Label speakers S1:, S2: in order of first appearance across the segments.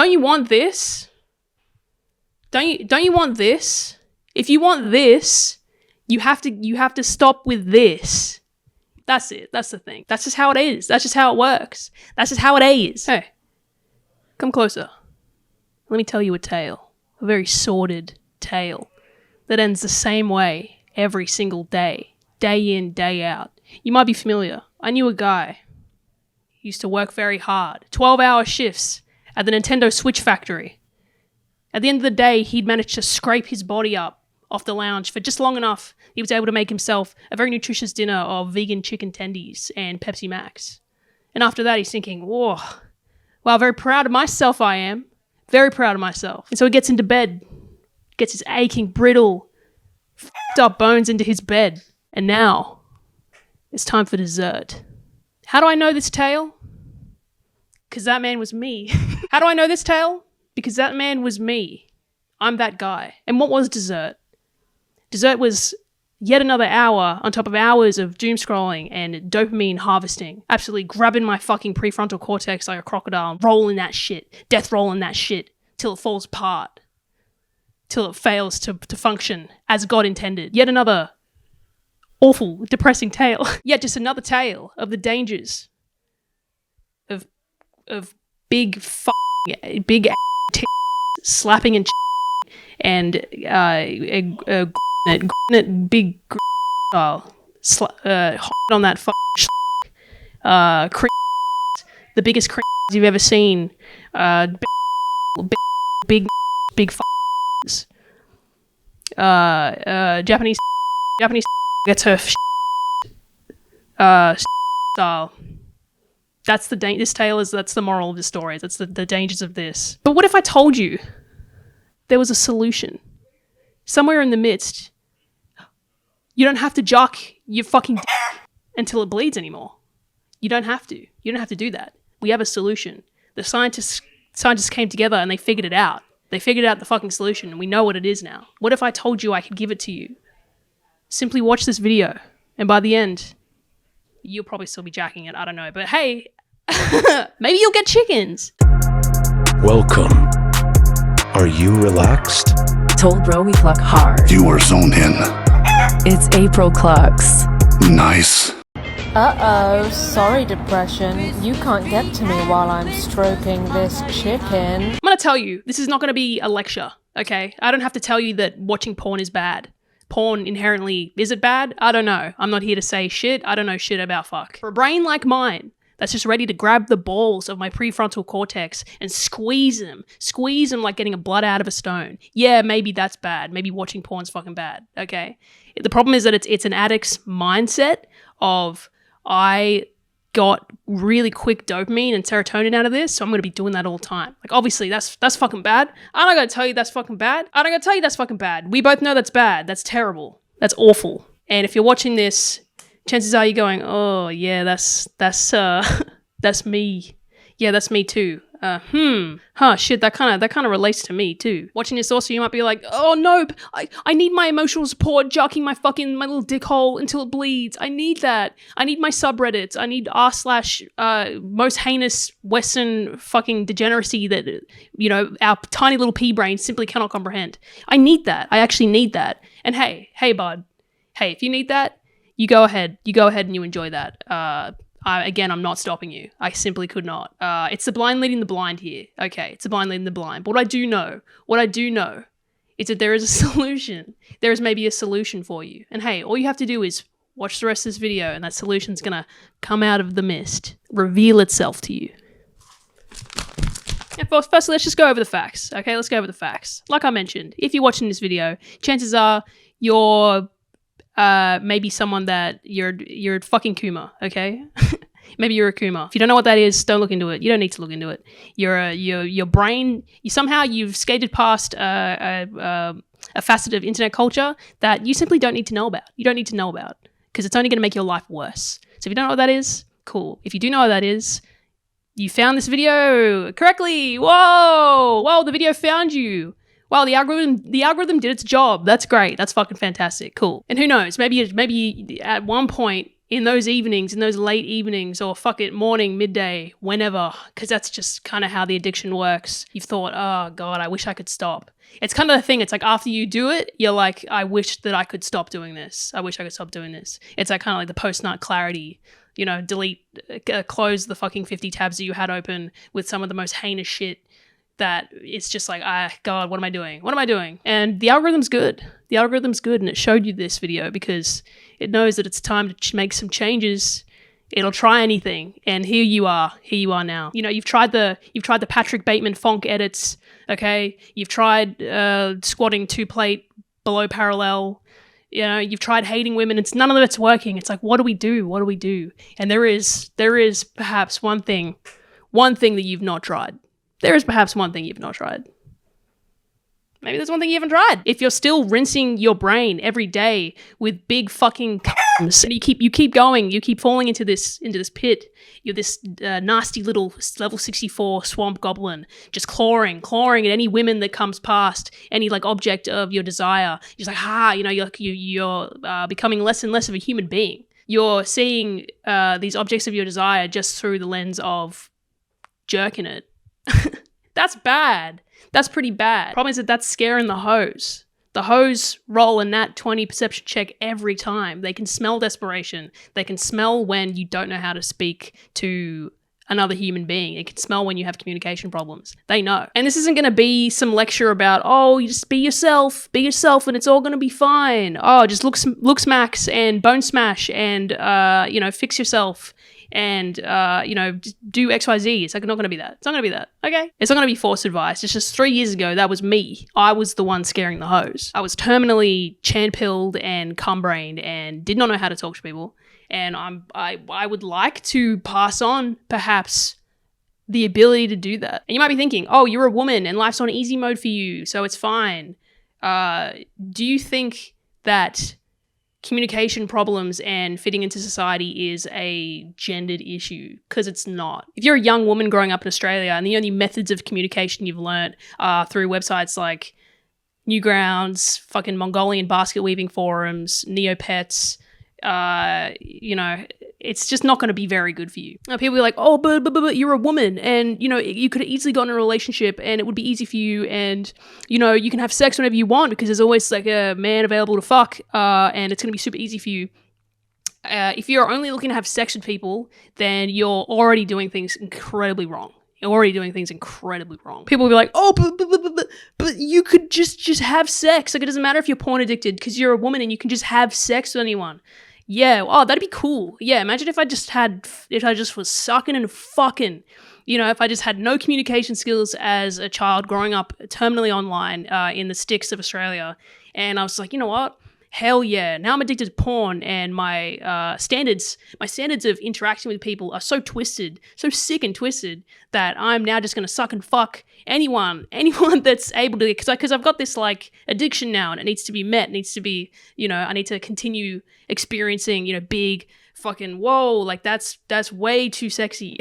S1: Don't you want this? Don't you want this? If you want this, you have to stop with this. That's it. That's the thing. That's just how it is. That's just how it works. That's just how it is. Hey, come closer. Let me tell you a tale. A very sordid tale that ends the same way every single day. Day in, day out. You might be familiar. I knew a guy. He used to work very hard. 12-hour shifts at the Nintendo Switch factory. At the end of the day, he'd managed to scrape his body up off the lounge for just long enough he was able to make himself a very nutritious dinner of vegan chicken tendies and Pepsi Max. And after that, he's thinking, whoa, wow, very proud of myself I am. Very proud of myself. And so he gets into bed, gets his aching, brittle, f***ed up bones into his bed. And now, it's time for dessert. How do I know this tale? Because that man was me. How do I know this tale? Because that man was me. I'm that guy. And what was dessert? Dessert was yet another hour on top of hours of doom scrolling and dopamine harvesting. Absolutely grabbing my fucking prefrontal cortex like a crocodile and rolling that shit. Death rolling that shit till it falls apart. Till it fails to function as God intended. Yet another awful, depressing tale. Yet just another tale of the dangers of big slapping and big on that the biggest you've ever seen, big Japanese gets her style. That's this tale is, that's the moral of the story. That's the dangers of this. But what if I told you there was a solution? Somewhere in the midst, you don't have to jock your fucking until it bleeds anymore. You don't have to. You don't have to do that. We have a solution. The scientists came together and they figured it out. They figured out the fucking solution and we know what it is now. What if I told you I could give it to you? Simply watch this video and by the end, you'll probably still be jacking it. I don't know. But hey, maybe you'll get chickens.
S2: Welcome. Are you relaxed?
S3: Told bro we pluck hard.
S2: You are zoned in.
S3: It's April Clucks.
S2: Nice.
S4: Uh-oh, sorry depression. You can't get to me while I'm stroking this chicken.
S1: I'm gonna tell you, this is not gonna be a lecture, okay? I don't have to tell you that watching porn is bad. Porn inherently, is it bad? I don't know. I'm not here to say shit. I don't know shit about fuck. For a brain like mine, that's just ready to grab the balls of my prefrontal cortex and squeeze them like getting a blood out of a stone. Yeah, maybe that's bad. Maybe watching porn's fucking bad, okay? The problem is that it's an addict's mindset of, I got really quick dopamine and serotonin out of this, so I'm going to be doing that all the time. Like, obviously, that's fucking bad. I'm not going to tell you that's fucking bad. I'm not going to tell you that's fucking bad. We both know that's bad. That's terrible. That's awful. And if you're watching this, chances are you're going, oh, yeah, that's me. Yeah, that's me too. Shit, that kind of relates to me too. Watching this also, you might be like, oh no, I need my emotional support, jocking my little dick hole until it bleeds. I need that. I need my subreddits. I need r/ most heinous Western fucking degeneracy that, you know, our tiny little pea brain simply cannot comprehend. I need that. I actually need that. And hey, bud. Hey, if you need that, you go ahead and you enjoy that. Again, I'm not stopping you. I simply could not. It's the blind leading the blind here. Okay, it's the blind leading the blind. But what I do know is that there is a solution. There is maybe a solution for you. And hey, all you have to do is watch the rest of this video and that solution's gonna come out of the mist, reveal itself to you. And firstly, let's just go over the facts. Okay, let's go over the facts. Like I mentioned, if you're watching this video, chances are you're maybe someone that you're a fucking Kuma, okay? Maybe you're a Kuma. If you don't know what that is, don't look into it. You don't need to look into it. Your brain, you've skated past a facet of internet culture that you simply don't need to know about. You don't need to know about because it's only going to make your life worse. So if you don't know what that is, cool. If you do know what that is, you found this video correctly. Whoa, the video found you. Wow, the algorithm did its job. That's great. That's fucking fantastic. Cool. And who knows? Maybe at one point in those evenings, in those late evenings, or fuck it, morning, midday, whenever, because that's just kind of how the addiction works. You've thought, oh God, I wish I could stop. It's kind of the thing. It's like after you do it, you're like, I wish that I could stop doing this. I wish I could stop doing this. It's like kind of like the post-nut clarity, you know, delete, close the fucking 50 tabs that you had open with some of the most heinous shit that it's just like, God, what am I doing? What am I doing? And the algorithm's good. The algorithm's good, and it showed you this video because it knows that it's time to make some changes. It'll try anything, and here you are now. You know, you've tried the Patrick Bateman Fonk edits, okay? You've tried squatting 2-plate below parallel. You know, you've tried hating women. It's none of it's working. It's like, what do we do? What do we do? And there is perhaps one thing that you've not tried. There is perhaps one thing you've not tried. Maybe there's one thing you haven't tried. If you're still rinsing your brain every day with big fucking cums, and you keep going, you keep falling into this pit. You're this nasty little level 64 swamp goblin, just clawing at any women that comes past, any like object of your desire. You're just like, you know, you're becoming less and less of a human being. You're seeing these objects of your desire just through the lens of jerking it. That's bad. That's pretty bad. Problem is that's scaring the hoes. The hoes roll a nat 20 perception check every time. They can smell desperation. They can smell when you don't know how to speak to another human being. It can smell when you have communication problems. They know. And this isn't going to be some lecture about, oh, you just be yourself and it's all going to be fine. Oh, just look smacks and bone smash and, you know, fix yourself. And, you know, just do XYZ. It's like not going to be that. It's not going to be that. Okay? It's not going to be forced advice. It's just 3 years ago, that was me. I was the one scaring the hoes. I was terminally chan-pilled and cum-brained and did not know how to talk to people. And I would like to pass on, perhaps, the ability to do that. And you might be thinking, oh, you're a woman and life's on easy mode for you, so it's fine. Do you think that communication problems and fitting into society is a gendered issue? Because it's not. If you're a young woman growing up in Australia and the only methods of communication you've learnt are through websites like Newgrounds, fucking Mongolian basket weaving forums, Neopets, you know, it's just not going to be very good for you. Now, people are like, oh, but you're a woman and, you know, you could have easily gotten a relationship and it would be easy for you and, you know, you can have sex whenever you want because there's always like a man available to fuck and it's going to be super easy for you. If you're only looking to have sex with people, then you're already doing things incredibly wrong. You're already doing things incredibly wrong. People will be like, oh, but you could just have sex. Like, it doesn't matter if you're porn addicted because you're a woman and you can just have sex with anyone. Yeah, oh, that'd be cool. Yeah, imagine if I just was sucking and fucking, you know, if I just had no communication skills as a child growing up terminally online in the sticks of Australia. And I was like, you know what? Hell yeah. Now I'm addicted to porn and my standards of interacting with people are so twisted, so sick and twisted that I'm now just going to suck and fuck anyone that's able to, because I've got this like addiction now and it needs to be met, it needs to be, you know, I need to continue experiencing, you know, big fucking, whoa, like that's way too sexy.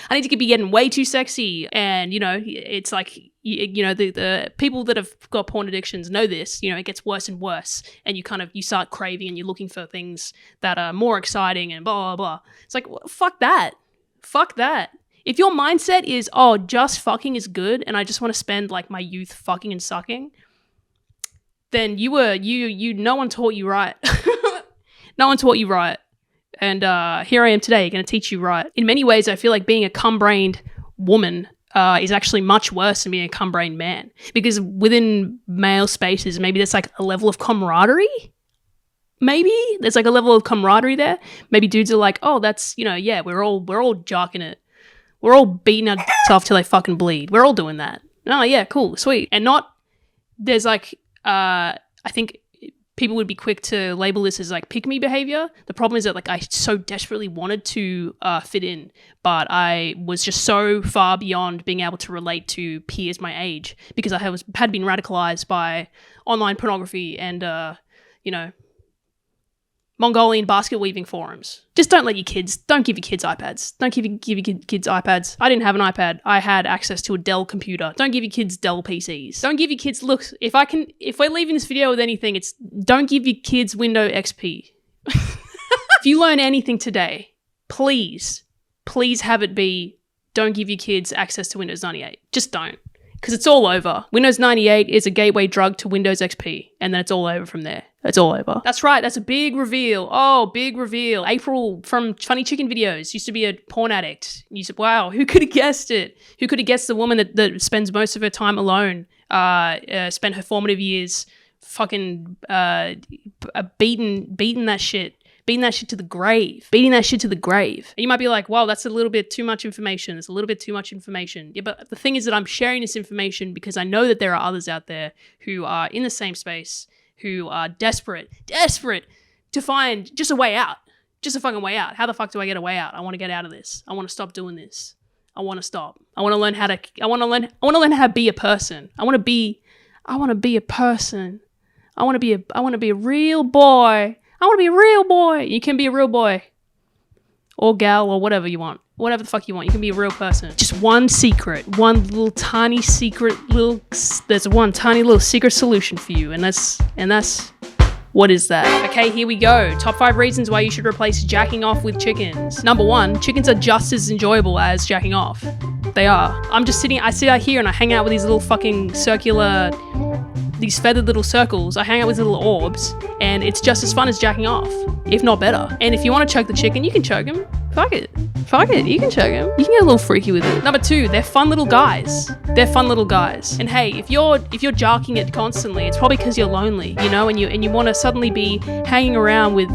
S1: I need to be getting way too sexy. And, you know, it's like, you know, the people that have got porn addictions know this, you know, it gets worse and worse. And you start craving and you're looking for things that are more exciting and blah, blah, blah. It's like, fuck that. Fuck that. If your mindset is, oh, just fucking is good and I just want to spend like my youth fucking and sucking, then no one taught you right. No one taught you right. And here I am today, going to teach you right. In many ways, I feel like being a cum-brained woman is actually much worse than being a cum-brained man. Because within male spaces, maybe there's like a level of camaraderie. Maybe there's like a level of camaraderie there. Maybe dudes are like, oh, that's, you know, yeah, we're all jocking it. We're all beating our dicks off till they fucking bleed. We're all doing that. Oh, yeah, cool, sweet. And there's like, I think people would be quick to label this as like pick-me behavior. The problem is that like I so desperately wanted to fit in, but I was just so far beyond being able to relate to peers my age because I had been radicalized by online pornography and, you know, Mongolian basket weaving forums. Just don't give your kids iPads. Don't give your kids iPads. I didn't have an iPad. I had access to a Dell computer. Don't give your kids Dell PCs. Don't give your kids, look, if we're leaving this video with anything, it's don't give your kids Windows XP. If you learn anything today, please have it be don't give your kids access to Windows 98. Just don't. Because it's all over. Windows 98 is a gateway drug to Windows XP, and then it's all over from there. It's all over. That's right, that's a big reveal. Oh, big reveal. April from Funny Chicken Videos used to be a porn addict. You said, wow, who could have guessed it? Who could have guessed the woman that spends most of her time alone, spent her formative years fucking beating that shit to the grave. Beating that shit to the grave. And you might be like, wow, that's a little bit too much information. It's a little bit too much information. Yeah, but the thing is that I'm sharing this information because I know that there are others out there who are in the same space, who are desperate to find just a way out. Just a fucking way out. How the fuck do I get a way out? I want to get out of this. I want to stop doing this. I want to stop. I want to learn how to be a person. I want to be a person. I want to be a real boy. I want to be a real boy. You can be a real boy. Or gal or whatever you want. Whatever the fuck you want. You can be a real person. Just one secret. One little tiny secret there's one tiny little secret solution for you. And that's what is that? Okay, here we go. Top 5 reasons why you should replace jacking off with chickens. Number 1, chickens are just as enjoyable as jacking off. They are. I sit out here and I hang out with these little fucking these feathered little circles. I hang out with little orbs, and it's just as fun as jacking off, if not better. And if you want to choke the chicken, you can choke him. Fuck it, you can choke him. You can get a little freaky with it. Number 2, they're fun little guys. And hey, if you're jarking it constantly, it's probably because you're lonely, you know, and you want to suddenly be hanging around with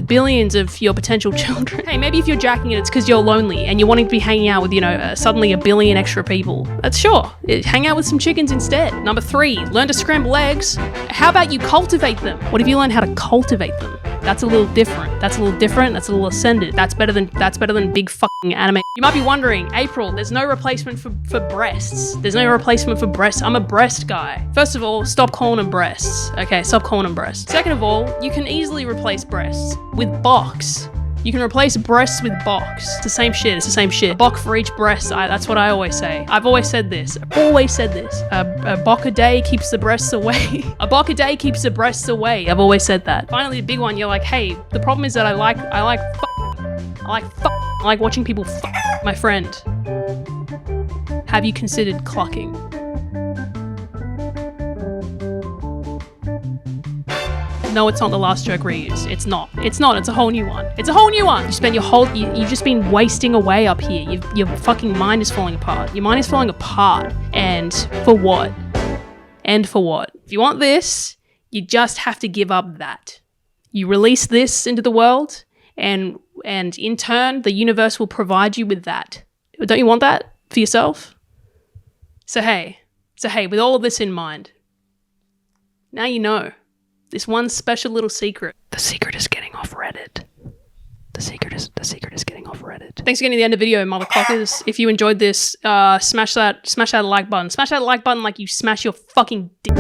S1: billions of your potential children. Hey, maybe if you're jacking it, it's because you're lonely and you're wanting to be hanging out with, suddenly a billion extra people. That's sure. Hang out with some chickens instead. Number 3, learn to scramble eggs. How about you cultivate them? What if you learn how to cultivate them? That's a little different. That's a little ascended. That's better than big fucking anime. You might be wondering, April, there's no replacement for breasts. There's no replacement for breasts. I'm a breast guy. First of all, stop calling them breasts. Okay, stop calling them breasts. Second of all, you can easily replace breasts with box. You can replace breasts with box. It's the same shit. A bock for each breast. That's what I always say. I've always said this. A bock a day keeps the breasts away. A bock a day keeps the breasts away. I've always said that. Finally, the big one. You're like, hey, the problem is that I like watching people fuck. My friend, have you considered clucking? No, it's not the last joke reuse. It's not. It's a whole new one. You've just been wasting away up here. Your fucking mind is falling apart. Your mind is falling apart. And for what? If you want this, you just have to give up that. You release this into the world, and in turn, the universe will provide you with that. Don't you want that for yourself? So hey, with all of this in mind, now you know. This one special little secret. The secret is getting off Reddit. The secret is getting off Reddit. Thanks for getting to the end of the video, motherfuckers. If you enjoyed this, smash that like button. Smash that like button like you smash your fucking dick.